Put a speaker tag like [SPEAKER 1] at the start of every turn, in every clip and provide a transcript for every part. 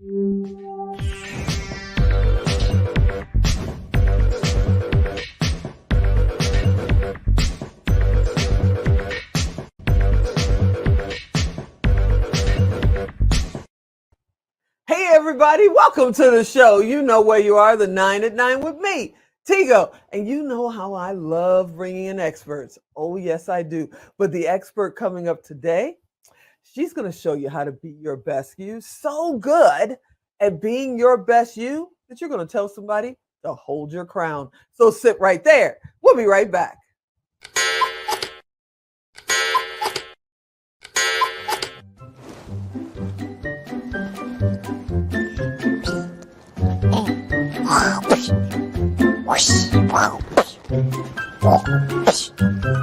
[SPEAKER 1] Hey everybody, welcome to the show. You know where you are, the 9 at 9 with me, Tigo. And you know how I love bringing in experts. Oh yes, I do. But the expert coming up today, she's going to show you how to be your best you. So good at being your best you that you're going to tell somebody to hold your crown. So sit right there. We'll be right back.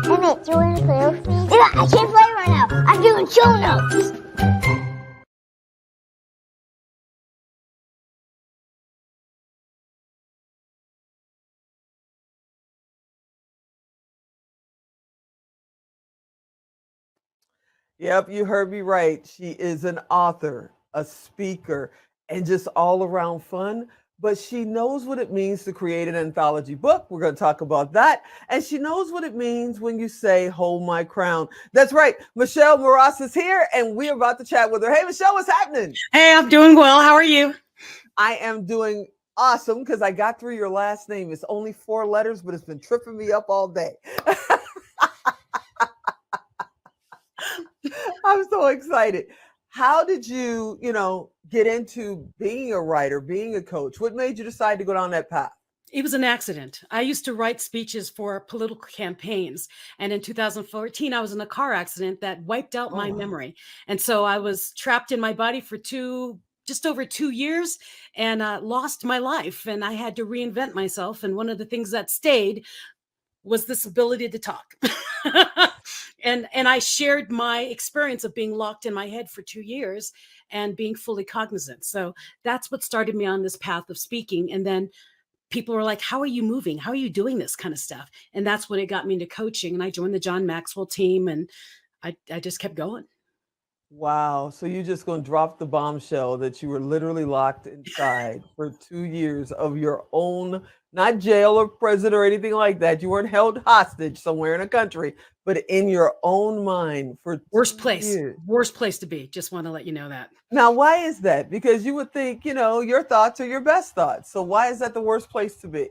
[SPEAKER 2] Emmett, do you want to play with me? Yeah, I can't play right now. I'm doing show notes.
[SPEAKER 1] Yep, you heard me right. She is an author, a speaker, and just all around fun. But she knows what it means to create an anthology book. We're going to talk about that. And she knows what it means when you say, hold my crown. That's right. Michelle Mras is here, and we're about to chat with her. Hey, Michelle, what's happening?
[SPEAKER 3] Hey, I'm doing well. How are you?
[SPEAKER 1] I am doing awesome because I got through your last name. It's only 4 letters, but it's been tripping me up all day. I'm so excited. How did you, get into being a writer, being a coach? What made you decide to go down that path?
[SPEAKER 3] It was an accident. I used to write speeches for political campaigns. And in 2014, I was in a car accident that wiped out my memory. And so I was trapped in my body for just over 2 years and lost my life. And I had to reinvent myself. And one of the things that stayed was this ability to talk. and I shared my experience of being locked in my head for 2 years and being fully cognizant. So that's what started me on this path of speaking. And then people were like, how are you moving? How are you doing this kind of stuff? And that's when it got me into coaching. And I joined the John Maxwell team and I just kept going.
[SPEAKER 1] Wow. So you just going to drop the bombshell that you were literally locked inside for 2 years of your own, not jail or prison or anything like that. You weren't held hostage somewhere in a country, but in your own mind for
[SPEAKER 3] worst
[SPEAKER 1] 2
[SPEAKER 3] place,
[SPEAKER 1] years.
[SPEAKER 3] Worst place to be. Just want to let you know that.
[SPEAKER 1] Now, why is that? Because you would think, your thoughts are your best thoughts. So why is that the worst place to be?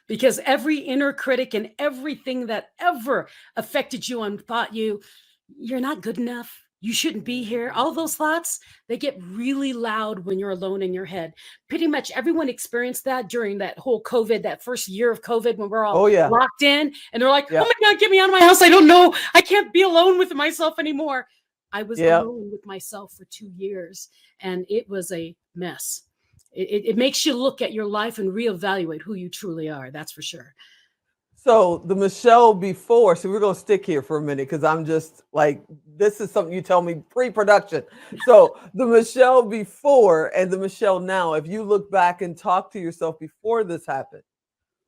[SPEAKER 3] Because every inner critic and everything that ever affected you and thought you're not good enough, you shouldn't be here. All those thoughts, they get really loud when you're alone in your head. Pretty much everyone experienced that during that whole COVID, that first year of COVID when we're all locked in and they're like, oh my God, get me out of my house. I don't know. I can't be alone with myself anymore. I was alone with myself for 2 years and it was a mess. It makes you look at your life and reevaluate who you truly are. That's for sure.
[SPEAKER 1] So the Michelle before, so we're going to stick here for a minute because I'm just like, this is something you tell me pre-production. So the Michelle before and the Michelle now, if you look back and talk to yourself before this happened,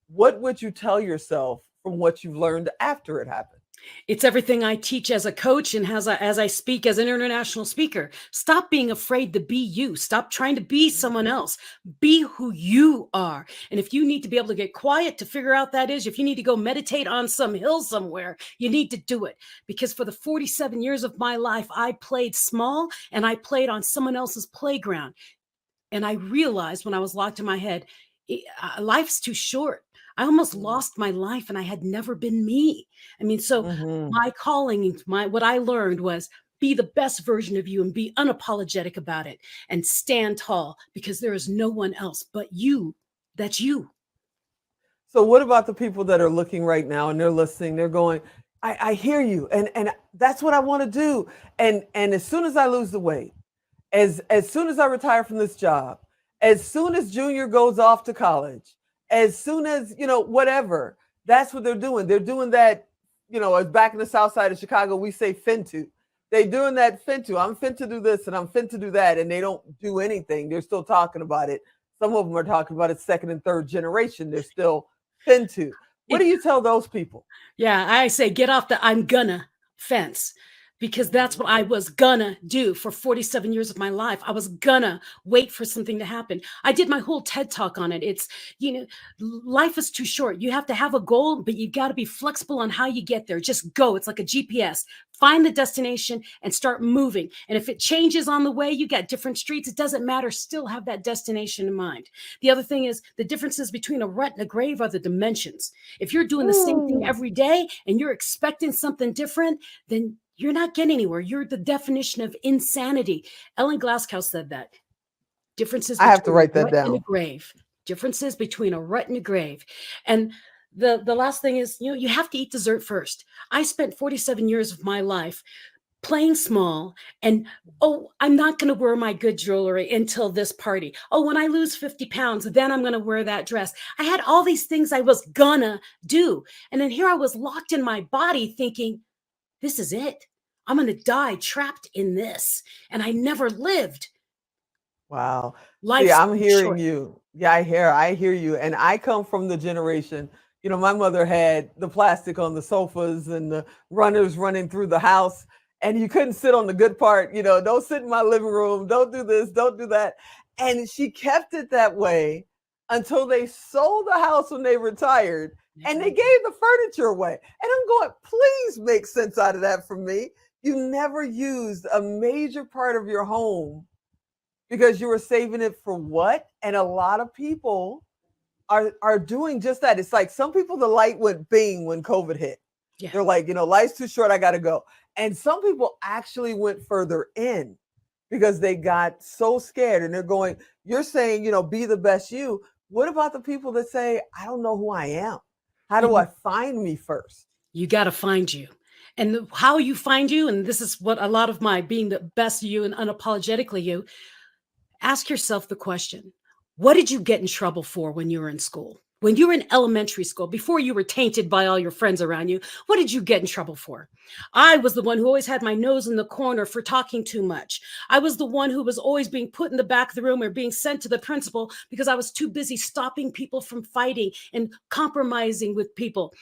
[SPEAKER 1] what would you tell yourself from what you've learned after it happened?
[SPEAKER 3] It's everything I teach as a coach and as I speak as an international speaker. Stop being afraid to be you. Stop trying to be someone else. Be who you are. And if you need to be able to get quiet to figure out that is, if you need to go meditate on some hill somewhere, you need to do it. Because for the 47 years of my life, I played small and I played on someone else's playground. And I realized when I was locked in my head, life's too short. I almost lost my life and I had never been me. I mean, so my calling, what I learned was be the best version of you and be unapologetic about it and stand tall because there is no one else but you. That's you.
[SPEAKER 1] So what about the people that are looking right now and they're listening, they're going, I hear you. And that's what I want to do. And as soon as I lose the weight, as soon as I retire from this job, as soon as Junior goes off to college, as soon as, whatever, that's what they're doing. They're doing that, as back in the South Side of Chicago, we say finto. They're doing that finto. I'm fin to do this and I'm fin to do that. And they don't do anything. They're still talking about it. Some of them are talking about it second and third generation. They're still finto. What do you tell those people?
[SPEAKER 3] Yeah, I say, get off the I'm gonna fence. because that's what I was gonna do for 47 years of my life. I was gonna wait for something to happen. I did my whole TED talk on it. It's, you know, life is too short. You have to have a goal, but you got to be flexible on how you get there. Just go. It's like a GPS. Find the destination and start moving. And if it changes on the way, you got different streets. It doesn't matter. Still have that destination in mind. The other thing is the differences between a rut and a grave are the dimensions. If you're doing the same thing every day and you're expecting something different, then you're not getting anywhere. You're the definition of insanity. Ellen Glasgow said that. Differences
[SPEAKER 1] I have to
[SPEAKER 3] between
[SPEAKER 1] write
[SPEAKER 3] a
[SPEAKER 1] that
[SPEAKER 3] rut and a
[SPEAKER 1] down.
[SPEAKER 3] grave. Differences between a rut and a grave. And the last thing is, you know, you have to eat dessert first. I spent 47 years of my life playing small and, oh, I'm not going to wear my good jewelry until this party. Oh, when I lose 50 pounds, then I'm going to wear that dress. I had all these things I was gonna do. And then here I was locked in my body thinking, this is it. I'm going to die trapped in this. And I never lived.
[SPEAKER 1] Wow. See,
[SPEAKER 3] Life's
[SPEAKER 1] I'm
[SPEAKER 3] too
[SPEAKER 1] hearing
[SPEAKER 3] short.
[SPEAKER 1] you. Yeah, I hear you. And I come from the generation, you know, my mother had the plastic on the sofas and the runners running through the house. And you couldn't sit on the good part, you know, don't sit in my living room, don't do this, don't do that. And she kept it that way until they sold the house when they retired and they gave the furniture away. And I'm going, please make sense out of that for me. You never used a major part of your home because you were saving it for what? And a lot of people are doing just that. It's like some people, the light went bing when COVID hit.
[SPEAKER 3] Yeah.
[SPEAKER 1] They're like, you know, life's too short, I gotta go. And some people actually went further in because they got so scared and they're going, you're saying, you know, be the best you. What about the people that say, I don't know who I am? How do I find me first?
[SPEAKER 3] You got to find you. And how you find you, and this is what a lot of my being the best you and unapologetically you, ask yourself the question, what did you get in trouble for when you were in school? When you were in elementary school, before you were tainted by all your friends around you, what did you get in trouble for? I was the one who always had my nose in the corner for talking too much. I was the one who was always being put in the back of the room or being sent to the principal because I was too busy stopping people from fighting and compromising with people.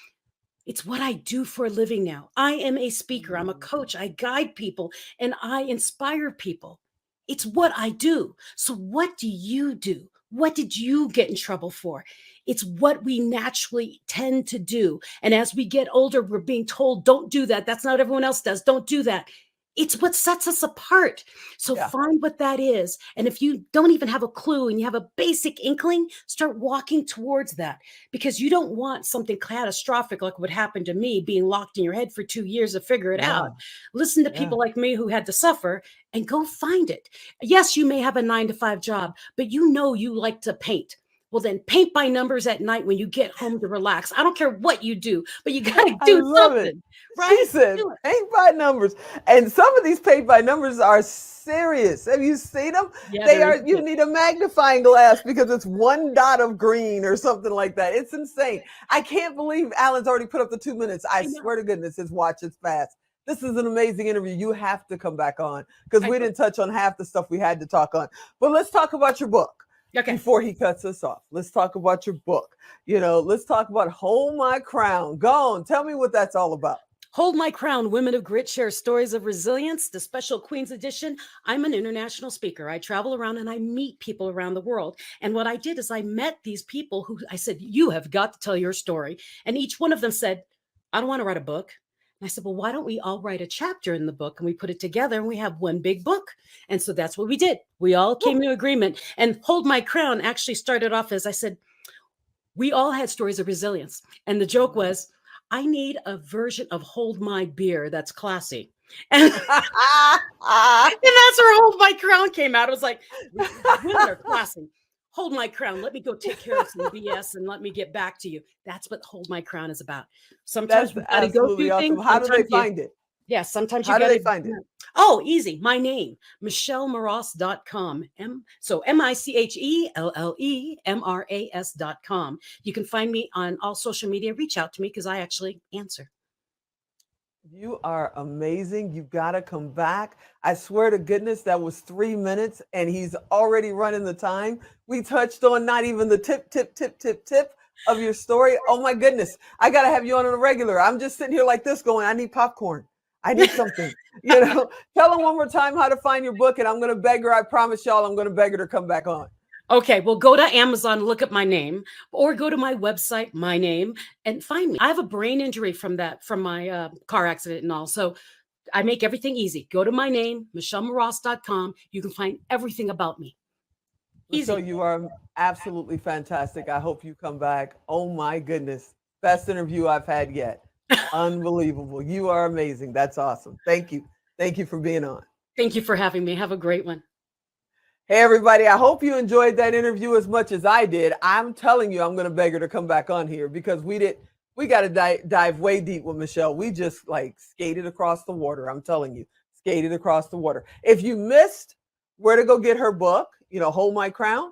[SPEAKER 3] It's what I do for a living now. I am a speaker, I'm a coach, I guide people, and I inspire people. It's what I do. So, what do you do? What did you get in trouble for? It's what we naturally tend to do. And as we get older, we're being told, don't do that. That's not what everyone else does. Don't do that. It's what sets us apart. So
[SPEAKER 1] Yeah.
[SPEAKER 3] find what that is. And if you don't even have a clue and you have a basic inkling, start walking towards that because you don't want something catastrophic like what happened to me, being locked in your head for 2 years to figure it
[SPEAKER 1] Yeah.
[SPEAKER 3] out. Listen to
[SPEAKER 1] Yeah.
[SPEAKER 3] people like me who had to suffer and go find it. Yes, you may have a 9 to 5 job, but you know you like to paint. Well, then paint by numbers at night when you get home to relax. I don't care what you do, but you got to
[SPEAKER 1] I
[SPEAKER 3] do
[SPEAKER 1] love it.
[SPEAKER 3] something,
[SPEAKER 1] She
[SPEAKER 3] right?
[SPEAKER 1] said
[SPEAKER 3] Do it.
[SPEAKER 1] paint by numbers. And some of these paint by numbers are serious. Have you seen them?
[SPEAKER 3] Yeah,
[SPEAKER 1] They
[SPEAKER 3] there is
[SPEAKER 1] are, you need a magnifying glass because it's one dot of green or something like that. It's insane. I can't believe Alan's already put up the 2 minutes. I
[SPEAKER 3] I know.
[SPEAKER 1] swear to goodness, his watch is fast. This is an amazing interview. You have to come back on because
[SPEAKER 3] I
[SPEAKER 1] we
[SPEAKER 3] will.
[SPEAKER 1] didn't touch on half the stuff we had to talk on. But let's talk about your book.
[SPEAKER 3] Okay.
[SPEAKER 1] Before he cuts us off, let's talk about your book. You know, let's talk about Hold My Crown. Go on, tell me what that's all about.
[SPEAKER 3] Hold My Crown, Women of Grit Share Stories of Resilience, the special Queen's Edition. I'm an international speaker. I travel around and I meet people around the world. And what I did is I met these people who I said, you have got to tell your story. And each one of them said, I don't want to write a book. And I said, well, why don't we all write a chapter in the book and we put it together and we have one big book? And so that's what we did. We all came to agreement. And Hold My Crown actually started off as I said, we all had stories of resilience. And the joke was, I need a version of Hold My Beer that's classy. And, and that's where Hold My Crown came out. It was like, women are classy. Hold my crown. Let me go take care of some BS and let me get back to you. That's what Hold My Crown is about. Sometimes
[SPEAKER 1] That's
[SPEAKER 3] we got to go
[SPEAKER 1] absolutely
[SPEAKER 3] through
[SPEAKER 1] awesome.
[SPEAKER 3] things.
[SPEAKER 1] How do they
[SPEAKER 3] Sometimes you,
[SPEAKER 1] find it?
[SPEAKER 3] yeah, sometimes you
[SPEAKER 1] How do
[SPEAKER 3] got
[SPEAKER 1] they
[SPEAKER 3] to.
[SPEAKER 1] find it?
[SPEAKER 3] Oh, easy. My name, MichelleMras.com. So MichelleMras.com. You can find me on all social media. Reach out to me because I actually answer.
[SPEAKER 1] You are amazing. You got to come back. I swear to goodness, that was 3 minutes and he's already running the time. We touched on not even the tip of your story. Oh my goodness. I got to have you on a regular. I'm just sitting here like this going, I need popcorn. I need something. Tell them one more time how to find your book, and I'm going to beg her. I promise y'all, I'm going to beg her to come back on.
[SPEAKER 3] Okay, well, go to Amazon, look up my name, or go to my website, my name, and find me. I have a brain injury from my car accident and all. So I make everything easy. Go to my name, MichelleMras.com. You can find everything about me.
[SPEAKER 1] So you are absolutely fantastic. I hope you come back. Oh my goodness. Best interview I've had yet. Unbelievable. You are amazing. That's awesome. Thank you. Thank you for being on. Thank you for having me. Have a great one. Hey, everybody. I hope you enjoyed that interview as much as I did. I'm telling you, I'm going to beg her to come back on here because we got to dive way deep with Michelle. We just skated across the water. I'm telling you, skated across the water. If you missed where to go get her book, Hold My Crown,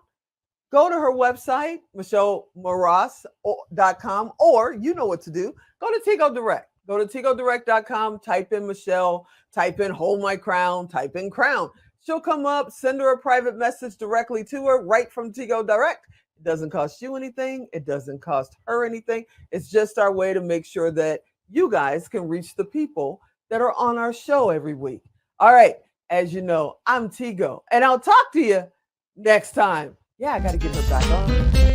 [SPEAKER 1] go to her website, MichelleMras.com, or you know what to do. Go to Tigo Direct. Go to TigoDirect.com, type in Michelle, type in Hold My Crown, type in Crown. She'll come up, send her a private message directly to her right from Tigo Direct. It doesn't cost you anything. It doesn't cost her anything. It's just our way to make sure that you guys can reach the people that are on our show every week. All right. As you know, I'm Tigo, and I'll talk to you next time. Yeah, I got to get her back on.